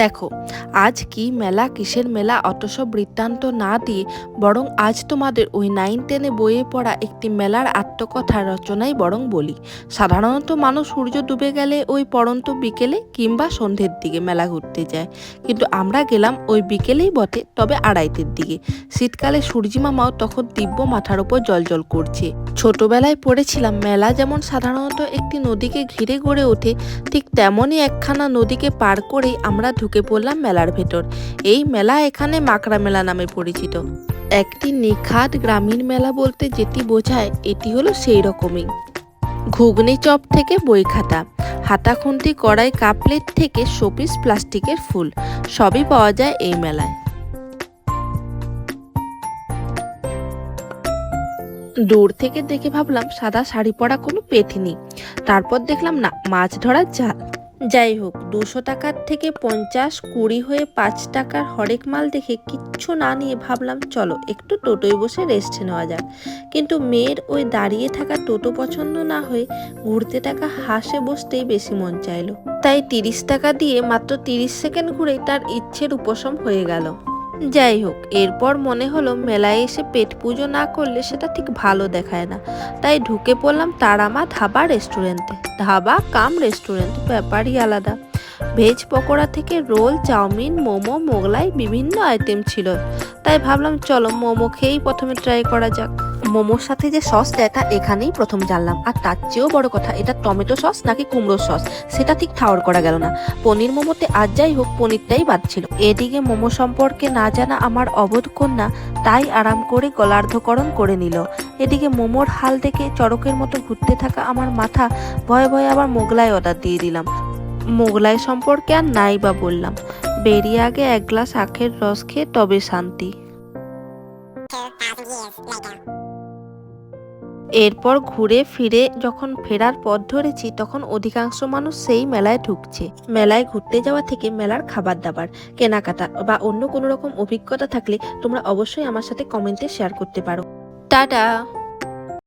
দেখো, আজ কি মেলা কিসের মেলা অত সব বৃত্তান্ত না দিয়ে বরং আজ তোমাদের ওই 9-10 বইয়ে পড়া একটি মেলার আত্মকথা রচনাই বরং বলি। সাধারণত মানুষ সূর্য ডুবে গেলে ওই পড়ন্ত বিকেলে কিংবা সন্ধ্যের দিকে মেলা ঘুরতে যায়, কিন্তু আমরা গেলাম ওই বিকেলেই বটে, তবে আড়াইটের দিকে। শীতকালে সূর্যি মামাও তখন দিব্য মাথার ওপর জলজল করছে। ছোটবেলায় পড়েছিলাম মেলা যেমন সাধারণত একটি নদীকে ঘিরে গড়ে ওঠে, ঠিক তেমনই একখানা নদীকে পার করেই আমরা ঢুকে পড়লাম মেলার ভেতর। এই মেলা এখানে মাকড়া মেলা নামে পরিচিত। একটি নিখাদ গ্রামীণ মেলা বলতে যেটি বোঝায় এটি হলো সেই রকমই। ঘুগনি চপ থেকে বই খাতা, হাতাখুন্তি কড়াই কাপ প্লেট থেকে শোপিস প্লাস্টিকের ফুল সবই পাওয়া যায় এই মেলায়। দূর থেকে দেখে ভাবলাম সাদা শাড়ি পরা কোনো পেঠিনী, তারপর দেখলাম না, মাছ ধরার জাল। যাই হোক, 200 টাকার থেকে 50, 20 হয়ে 5 টাকার হরেক মাল দেখে কিচ্ছু না নিয়ে ভাবলাম চলো একটু টোটোয় বসে রেস্ট নেওয়া যাক। কিন্তু মেয়ের ওই দাঁড়িয়ে থাকা টোটো পছন্দ না হয়ে ঘুরতে থাকা হাঁসে বসতেই বেশি মন চাইলো, তাই 30 টাকা দিয়ে মাত্র 30 সেকেন্ড ঘুরেই তার ইচ্ছের উপশম হয়ে গেল। যাই হোক, এরপর মনে হলো মেলায় এসে পেট পুজো না করলে সেটা ঠিক ভালো দেখায় না, তাই ঢুকে পড়লাম তারামা ধাবা রেস্টুরেন্টে। ধাবা কাম রেস্টুরেন্ট, ব্যাপারই আলাদা। ভেজ পকোড়া থেকে রোল, চাউমিন, মোমো, মোগলাই বিভিন্ন আইটেম ছিল, তাই ভাবলাম চলো মোমো খেয়েই প্রথমে ট্রাই করা যাক। মোমোর সাথে যে সস দেয় তা এখানেই প্রথম জানলাম, আর তার চেয়েও বড় কথা এটা টমেটো সস নাকি কুমড়োর সস সেটা ঠিক ঠাওর করা গেল না। পনির মোমোতে আজ যাই হোক পনিরটাই বাদ ছিল। এদিকে মোমো সম্পর্কে না জানা আমার অবোধ কন্যা তাই আরাম করে গলার্ধকরণ করে নিল। এদিকে মোমোর হাল দেখে চড়কের মতো ঘুরতে থাকা আমার মাথা ভয়ে ভয়ে আবার মোগলাই অর্ডার দিয়ে দিলাম। মোগলাই সম্পর্কে আর নাই বা বললাম, বেরিয়ে আগে 1 গ্লাস আখের রস খেয়ে তবে শান্তি। এরপর ঘুরে ফিরে যখন ফেরার পথ ধরেছি তখন অধিকাংশ মানুষ সেই মেলায় ঢুকছে। মেলায় ঘুরতে যাওয়া থেকে মেলার খাবার দাবার, কেনাকাটা বা অন্য কোনো রকম অভিজ্ঞতা থাকলে তোমরা অবশ্যই আমার সাথে কমেন্টে শেয়ার করতে পারো। টাটা।